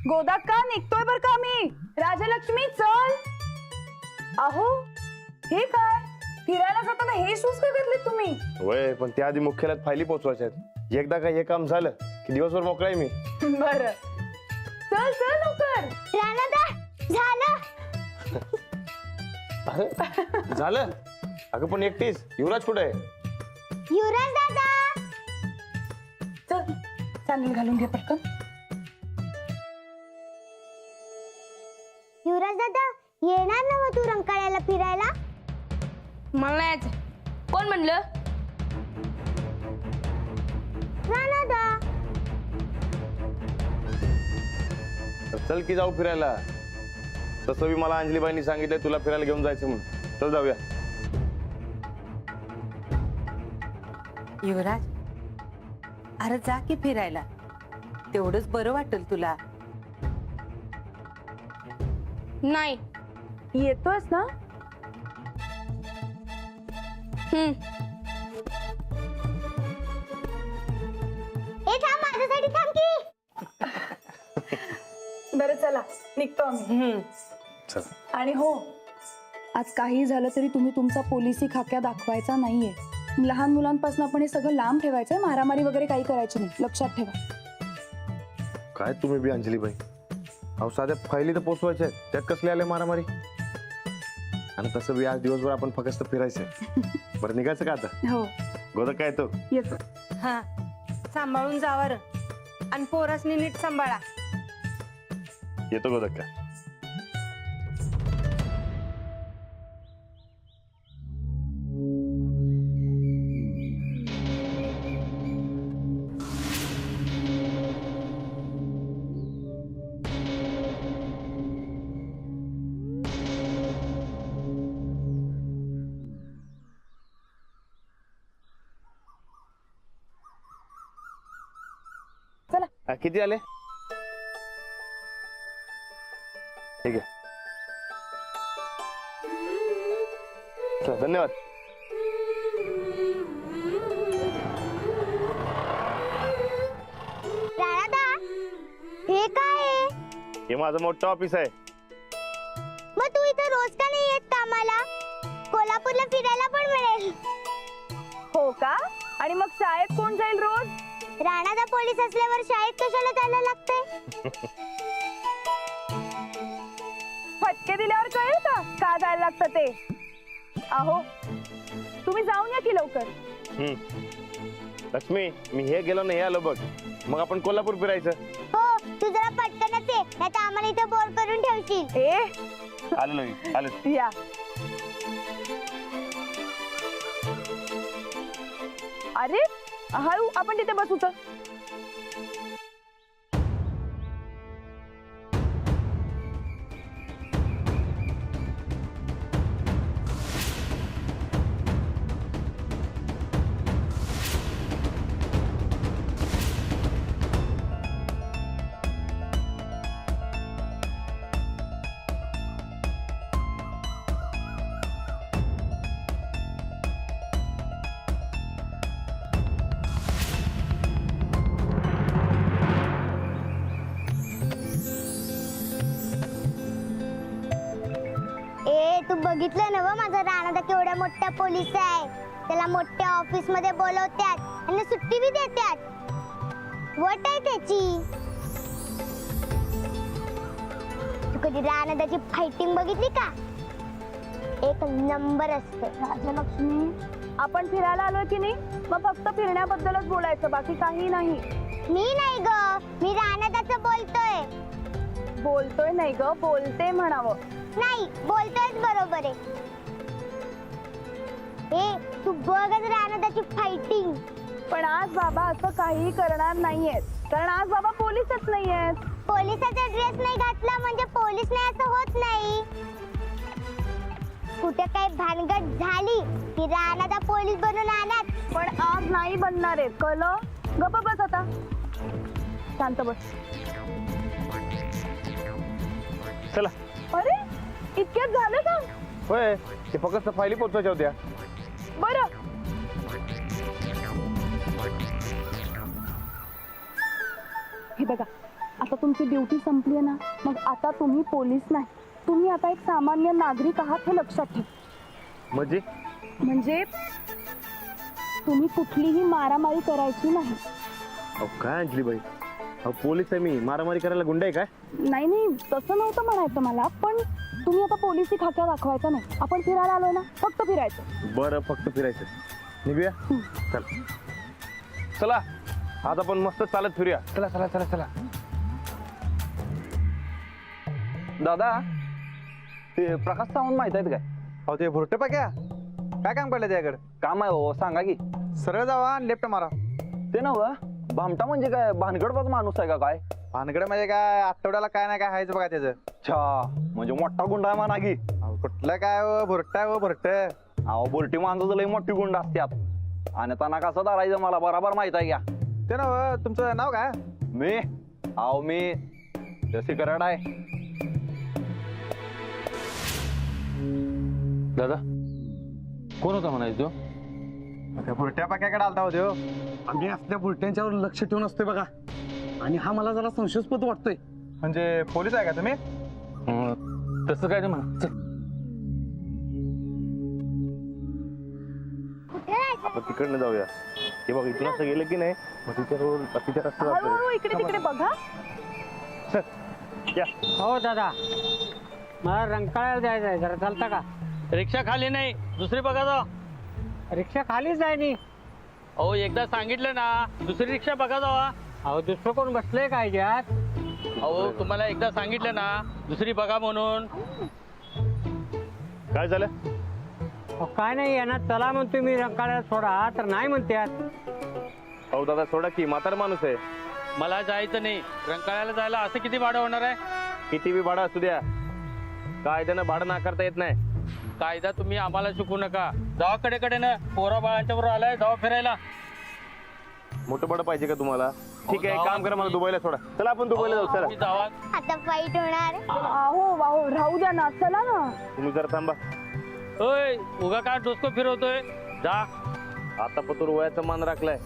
गोदाक्का निघतोय बर का मी. राजलक्ष्मी चल. अहो हे काय फिरायला जाताना हे शूज का घातले तुम्ही? वय पण त्याआधी मुख्यालयात फायली पोहोचवायच्या आहेत. एकदा का हे काम झालं की दिवसभर मोकळा आहे मी. बर चल चल लवकर. राणादा झालं. अरे, झालं. अगं पण एकटीच युवराज कुठे आहे? युवराज दादा. चल सँडल घालून घे पटकन. युवराज दादा येणार ना मग तू रंकाळ्याला फिरायला? मला नाही यायचं. कोण म्हणलं? राणादा. तर चल की जाऊ फिरायला. तसं बी मला अंजलीबाईंनी सांगितलंय तुला फिरायला घेऊन जायचं म्हणून. चल जाऊया. युवराज अरे जा की फिरायला, तेवढंच बरं वाटेल तुला. नाही. येतोयस ना? ए थांब माझ्यासाठी थांब की. बरं चला निघतो आम्ही. चल. आणि हो आज काही झालं तरी तुम्ही तुमचा पोलिसी खाक्या दाखवायचा नाहीये. लहान मुलांपासून आपण हे सगळं लांब ठेवायचंय. मारामारी वगैरे काही करायची नाही, लक्षात ठेवा. काय तुम्ही बी अंजलीबाई, अहो साध्या फायली तर पोचवायच्या आहेत, त्यात कसले आले मारामारी. आणि तसं बी आज दिवसभर आपण फक्त फिरायचंय. बरं निघायचं का आता? हो गोदा काय तो येतो. हा सांभाळून जावर आणि पोरासनी नीट सांभाळा. येतो गोदा का. चला किती आले? ठीक आहे. चला, धन्यवाद. राणादा हे काय आहे? हे माझं मोठं ऑफिस आहे. मग तू इथं रोज का नाही येत कामाला? कोल्हापूरला फिरायला पण मिळेल. हो का? आणि मग शाळेत कोण जाईल रोज? राणादा पोलीस असल्यावर शाळेत कशाला जायला लागतंय? फटके दिल्यावर कळेल का जायला लागतं ते. अहो तुम्ही जाऊन या की लवकर. लक्ष्मी मी हे गेलो नाही, हे आलो बघ. मग आपण कोल्हापूर फिरायचं. हो तू जरा पटकनच ये, नाहीतर आम्हाला इथं बोर करून ठेवशील. ए आलो नाही आलो. या. अरे हळू, आपण तिथे बसू तर. तू बघितलं ना माझा राणादा केवढा मोठा पोलीस आहे. त्याला मोठ्या ऑफिस मध्ये बोलवतात आणि सुट्टी बी देतात. वट आहे त्याची. तू कधी राणादाची फायटिंग बघितली का? एक नंबर असते. राजलक्ष्मी आपण फिरायला आलोय की नाही, मग फक्त फिरण्याबद्दलच बोलायचं, बाकी काही नाही. मी नाही ग, मी राणादाचं बोलतोय. बोलतोय नाही ग, बोलते म्हणावं. नाही बोलतोयच बरोबर आहे. ए तू बघच राणादाची फायटिंग. पण आज बाबा असं काही करणार नाहीयेत, कारण आज बाबा पोलीसच नाहीयेत. पोलिसाचा ड्रेस नाही घातला म्हणजे पोलीस नाही असं होत नाही. कुठे काही भानगड झाली की राणादा पोलीस बनून आणत. पण आज नाही बनणार आहेत, कळलं? गप्प बस आता, शांत बस. चला. अरे इतक्यात झालं का? होय ते फक्त फायली पोचवायच्या होत्या. बरं हे बघा, आता तुमची ड्युटी संपली आहे ना, मग आता तुम्ही पोलीस नाही, तुम्ही आता एक सामान्य नागरिक आहात हे लक्षात ठेवा. म्हणजे तुम्ही कुठलीही मारामारी करायची नाही. अहो काय अंजली बाई, अहो पोलीस आहे मी, मारामारी करायला गुंड आहे काय? नाही नाही, तसं नव्हतं म्हणायचं मला, पण तुम्ही आता पोलिसी खाक्या दाखवायचा नाही. आपण फिरायला आलोय ना, फक्त फिरायचं. बरं फक्त फिरायचं. निघूया चल. चला आज आपण मस्त चालत फिरूया. चला चला चला चला. दादा ते प्रकाश सावंत माहित आहेत काय? हो ते भुरटे पाक्या काय काम पडलं त्याकडे? काम आहे हो, सांगा की. सरळ जावा लेफ्ट मारा. ते नव भामटा म्हणजे काय भानगडबाज माणूस आहे का काय? भानगड म्हणजे काय, आठवड्याला काय नाही काय हायच बघा त्याचं. अच्छा, म्हणजे मोठा गुंडा आहे म्हणा की. अहो, कुठलं काय व भुरटा व भुरट. अहो बोलटी माणसं लई मोठी गुंड असतात आणि त्यांना कसं धरायचं मला बरोबर माहित आहे का. ते ना तुमचं नाव काय? मी जशी कराड आहे. दादा कोण होता म्हणायचो? त्या भुरट्या पाक्याकडे आलता हो त्यो. आम्ही आपल्या बुलट्यांच्यावर लक्ष ठेवून असतोय बघा, आणि हा मला जरा संशयास्पद वाटतोय. म्हणजे पोलीस आहे का तुम्ही? तसं काय नाही म्हणा. चल. कुठे जायचं? आपण तिकडनं जाऊया. हे बघ इथून असं गेलं की नाही, मग तिच्या रोड तिच्या रस्त्यावर हळूहळू इकडे तिकडे बघा. या. हो दादा, मला रंकाळ्याला जायचं आहे, जरा चालता का? रिक्षा खाली नाही, दुसरी बघा जाओ. रिक्षा खालीच आहे नी. अहो एकदा सांगितलं ना, दुसरी रिक्षा बघा जावा. अहो दुसरं कोण बसलंय काय यात? अहो तुम्हाला एकदा सांगितलं ना, दुसरी बघा म्हणून. काय झालं? अहो काय नाही यांना चला म्हणतोय मी रंकाळ्याला सोडा, तर नाही म्हणतात. अहो दादा सोडा की, म्हातार माणूस आहे. मला जायचं नाही, रंकाळ्याला जायला असं किती भाडं होणार आहे? किती बी भाडं असू द्या, कायद्यानं भाडं नाकारता येत नाही. कायदा तुम्ही आम्हाला शिकू नका. जावा कडे ना, पोरा बाळांच्या बरोबर आलाय, जावा फिरायला. मोठं भाडं पाहिजे का तुम्हाला? ठीक आहे, एक काम करा, मला दुबईला सोडा. चला आपण दुबईला जाऊ. चला तुम्ही जावा. आता फाईट होणार. अहो राहू द्या ना, चला ना. तुम्ही जरा थांबा. होय उगा काय डोसकं फिरवतोय? जा. आता पतूर वयाचा मान राखलाय,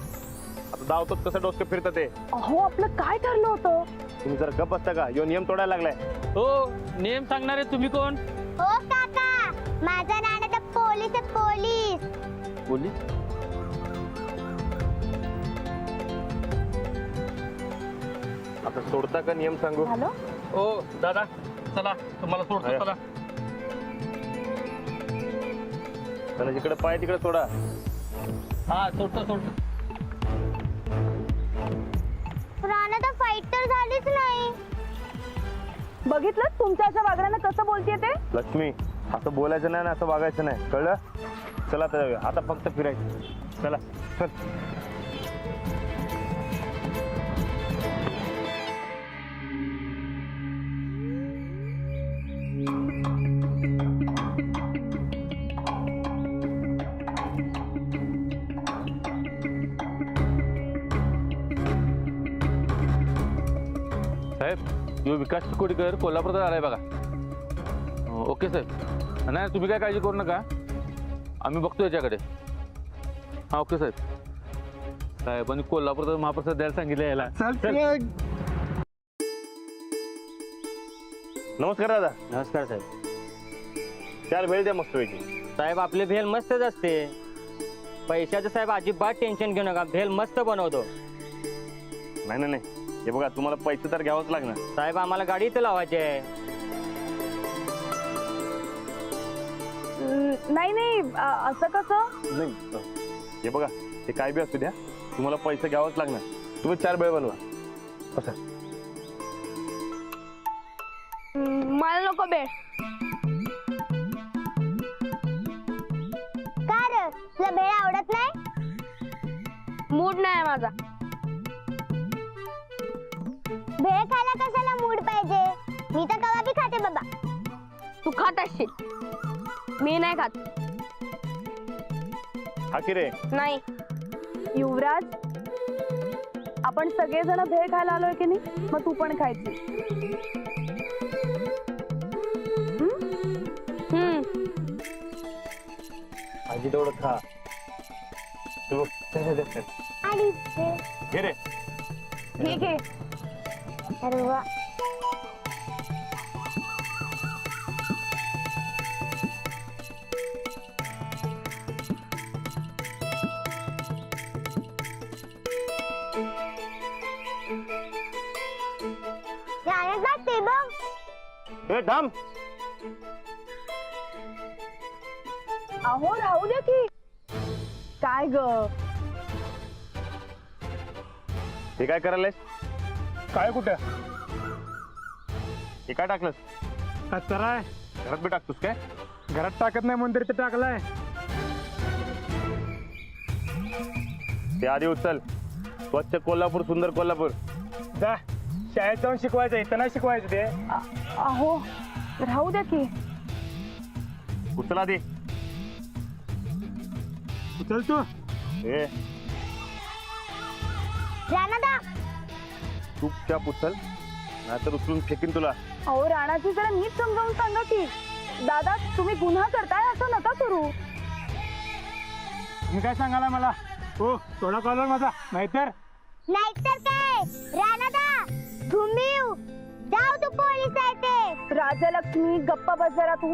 आता धावतो कसं डोसकं फिरतं ते. अहो आपलं काय ठरलं होतं? तुम्ही जर गप असता का? यो नियम तोडायला लागलाय. हो, नियम सांगणारे तुम्ही कोण? हो काका, माझा नाना तर पोलीस आहे, पोलीस. पोलीस? आता सोडता का नियम सांगू? झालं? हो दादा चला, तुम्हाला सोडतो. आहे. चला. त्याला जिकडे पाय तिकडे सोडा. हा सोडतो. राणा तर फाईट तर झालीच नाही. बघितलं तुमच्या अशा वागण्यानं कसं बोलतेय ते? लक्ष्मी, असं बोलायचं नाही ना, असं वागायचं नाही, कळलं? चला आता जाऊया. आता फक्त फिरायचं. चला चल. साहेब यो विकास कोडीकर कोल्हापूरला आलाय बघा. ओके साहेब. नाही तुम्ही काय काळजी करू नका, आम्ही बघतो याच्याकडे. हा ओके साहेब. साहेबांनी कोल्हापूरचा महाप्रसाद द्यायला सांगितलं याला. नमस्कार दादा. नमस्कार साहेब. चार भेळ द्या मस्त पैकी. साहेब आपली भेल मस्तच असते. पैशाचं साहेब अजिबात टेन्शन घेऊ नका, भेल मस्त बनवतो. नाही, हे बघा तुम्हाला पैसे तर घ्यावंच लागणार. साहेब आम्हाला गाडी इथं लावायची आहे. नाही असं कसं? नाही हे बघा, ते काय बी असू द्या, तुम्हाला पैसे घ्यावंच लागणार. तुम्ही 4 भेळ बनवा. कसं? मला नको बेड. का रे, तुला भेळ आवडत नाही? मूड नाही माझा. भेळ खायला कशाला मूड पाहिजे? मी तर कवा बी खाते बाबा. तू खात असशील, मी नाही खात. हा की रे? नाही. युवराज, आपण सगळेजण भेळ खायला आलोय की नाही, मग तू पण खायची. आजी तेवढं खा. आणि घे रे. ठीक आहे. अरे वा. राणादा ते बघ. ए थांब. अहो राहू दे की. काय ग हे काय करायलास? काय कुठं हे काय टाकलंस? तर आहे घरात बी टाकतोस काय? घरात टाकत नाही म्हणून तरी ते टाकलाय. ते आधी उचल. स्वच्छ कोल्हापूर, सुंदर कोल्हापूर. जा शाळेत जाऊन शिकवायचं, इथं नाही शिकवायचं ते. अहो राहू दे की. उचल आधी. उचल तू. ए राणादा चुपचाप उचल, नाहीतर उचलून फेकीन तुला. अहो राणाजी जरा नीट समजावून सांगा की. दादा तुम्ही गुन्हा करताय असं नका करू. तुम्ही काय सांगाला मला? हो थोडा कॉलर माझा, नाहीतर नाहीतर काय. राणादा घुमीव जाऊ तू पोलीस आहे ते. राजलक्ष्मी गप्पा बस जरा तू.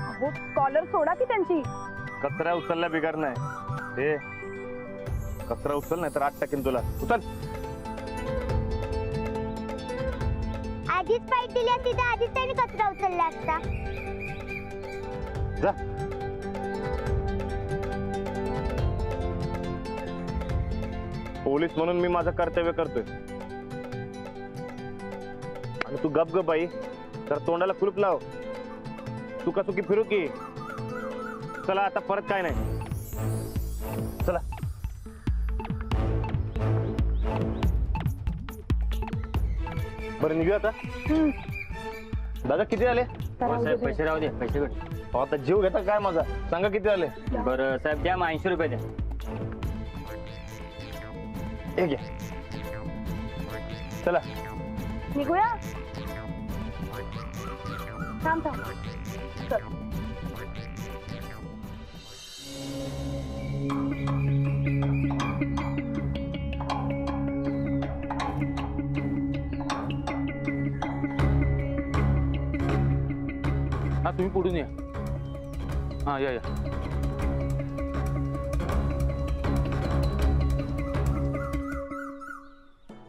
अहो कॉलर सोडा की त्यांची. कचरा उचलला बिगार नाही. हे कचरा उचल, नाही तर आत टाकीन तुला. उचल. आधीच फाईट दिली असती तर आधीच त्यांनी कचरा उचलला असता. जा. पोलीस म्हणून मी माझं कर्तव्य करतोय. आणि तू गप गप बाई, तर तोंडाला कुलूप लाव. चुकी फिरू की. चला आता परत काय नाही. चला. बरं निघूया आता. दादा किती आले? साहेब पैसे राहू दे, पैसे भेट. अहो, आता जीव घेता काय माझा? सांगा किती आले? बरं साहेब द्या, 80 रुपये द्या. हे घ्या. चला. निघूया. थांब थांब. चल. हा तुम्ही पुढून या. हा या या.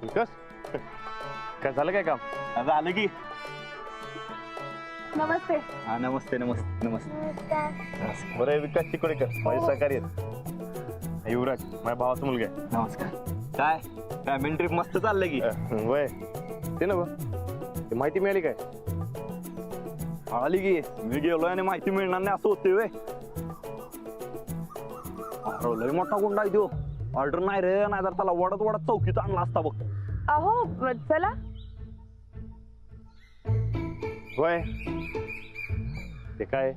विकास काय झालं काय काम? झालं की. नमस्ते. हा नमस्ते नमस्ते नमस्ते. बरं आहे विकास चिकोडेकर, माझे सहकारी आहेत. युवराज माझ्या भावाचा मुलगा आहे. नमस्कार. काय फॅमिली ट्रिप मस्त चाललंय की. वय ते ना ते माहिती मिळाली काय? आली की. मी गेलोय आणि माहिती मिळणार नाही असं होते वे. लय मोठा गुंडा आहे तो. ऑर्डर नाही रे, नाही तर त्याला वडत वडत चौकीत आणला असता बघ. अहो चला. वय ते काय,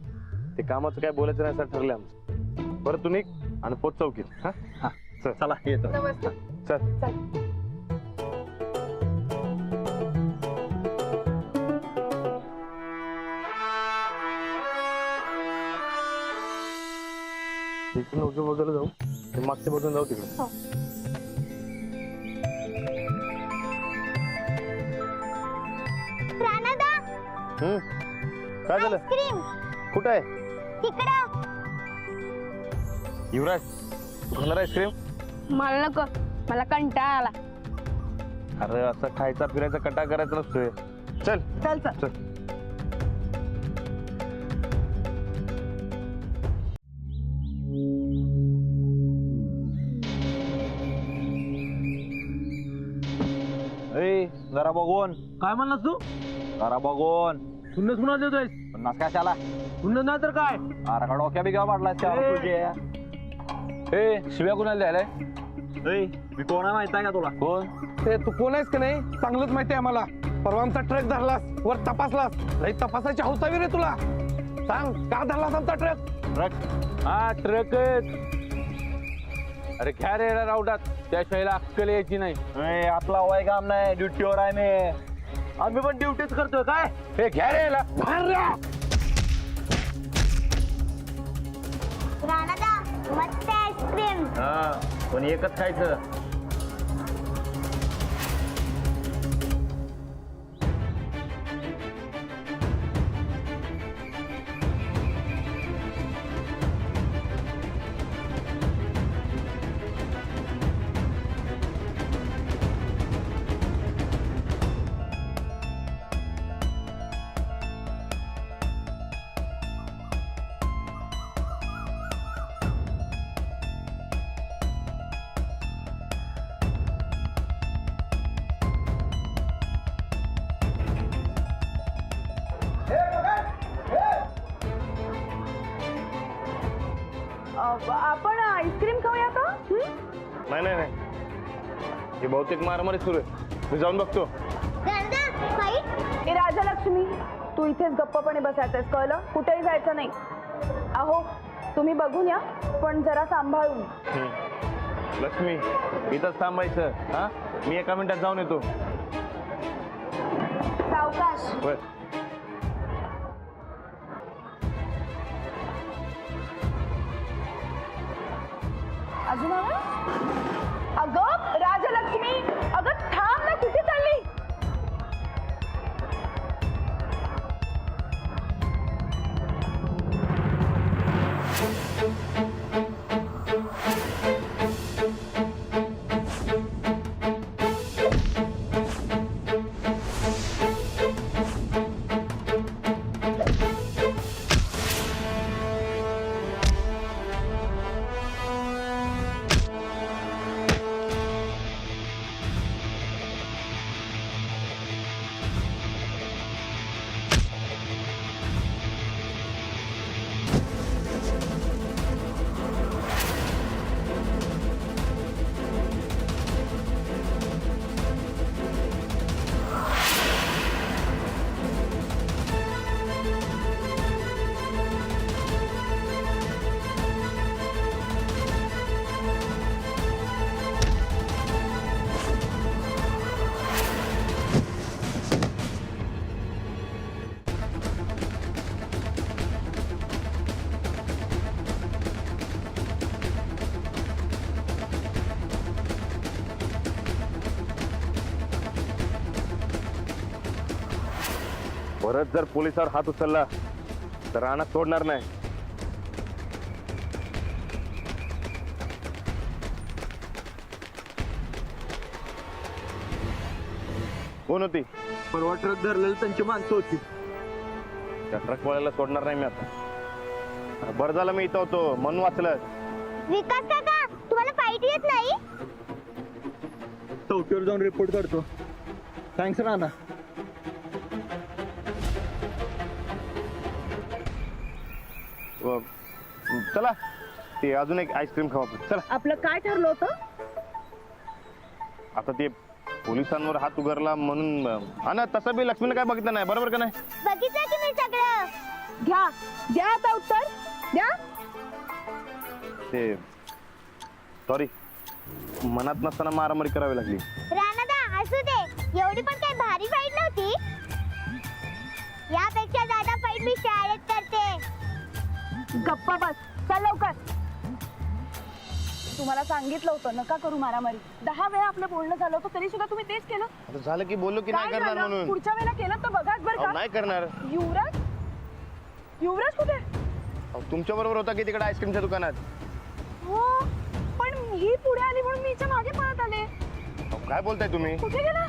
ते कामाचं काय बोलायचं नाही असं ठरलं आमचं. बरं तू निघ आणि पोच चौकीत. हा हा चल. चला येतो. नमस्ते. चल. चल. इकडून उजव्या बाजूला जाऊ, ते मागच्या बाजून जाऊ तिकडे. हो. राणादा काय झालं? आईस्क्रीम कुठं आहे? तिकडं. युवराज तू खाणार आईस्क्रीम? मला नको, मला कंटाळा आला. अरे असं खायचा फिरायचा कटा करायचा नसतोय. चल चल चल. चल. ए जरा बघून. काय म्हणलास तू? जरा बघून. पुन्हा पुन्हा देतोय. 50 कशाला? पुन्हा नाही तर काय? अरे का डोक्या बिग्या पाडलास त्यावर ए. तुझे. ए शिव्या कुणाला द्यायलाय? ए मी कोण आहे माहित आहे का तुला? कोण? ते तू कोण आहेस का नाही चांगलंच माहिती आहे आम्हाला. परवा आमचा ट्रक धरलास, वर तपासलास. लई तपासायची हौस हवी रे तुला. सांग का धरलास आमचा ट्रक? ट्रक? हा ट्रक. अरे घ्या रे राऊडात, त्या शाळेला अक्कल यायची नाही. ए आपला वय काम नाही, ड्युटीवर आहे मी. आम्ही पण ड्युटीच करतोय काय? हे घ्या रे याला. राणादा मस्त आईस्क्रीम. हा पण एकच खायचं. आपण आईस्क्रीम खाऊया का नाही नाही नाही हे बहुतेक मारामारी सुरू आहे मी जाऊन बघतो. राणदा फाईट. ए राजलक्ष्मी तू इथेच गप्पपणे बसायचंस कळलं कुठेही जायचं नाही. अहो तुम्ही बघून या पण जरा सांभाळून. लक्ष्मी इथंच थांबायचं हा मी एका मिनिटात जाऊन येतो. सावकाश. बर. अजून हवं? अगं राजलक्ष्मी अगं थांब ना कुठे चालली. परत जर पोलिसावर हात उचलला तर रानात सोडणार नाही. कोण होती? परवा ट्रक धरलेलं त्यांची माणसं होती. त्या ट्रकवाल्याला सोडणार नाही मी आता. बरं झालं मी इथं होतो म्हणून वाचलं. विकास काका तुम्हाला फाईट येत नाही. चौकीवर जाऊन रिपोर्ट करतो. थँक्स राणा. चला ते अजून एक आईस्क्रीम खाऊ आपण. चला. आपलं काय ठरलं होतं? आता ते पोलिसांवर हात उगारला म्हणून हा ना तसं बी लक्ष्मीने काय बघितलं नाही बरोबर का नाही? बघितलं की मी सगळं. घ्या द्या आता उत्तर द्या. ते सॉरी मनात नसताना मारामारी करावी लागली. राणादा असू दे एवढी पण काही भारी फाईट नव्हती. यापेक्षा ज्यादा फाईट मी शाळेत करते. गप्पा बस चल लवकर. तुम्हाला सांगितलं होतं नका करू मारामारी. 10 वेळा आपलं बोलणं झालं होतं तरी सुद्धा तुम्ही तेच केलं. आता झालं की बोललो की नाही काय करणार झालं? म्हणून. पुढच्या वेळेला केलं तर बघाच बरं अहो, का. नाही करणार. युवराज युवराज कुठे? तुमच्या बरोबर होता की तिकडे आईस्क्रीमच्या दुकानात. हो पण ही पुढे आली म्हणून मी हिच्या मागे पळत आले. काय बोलताय तुम्ही? कुठे गेला?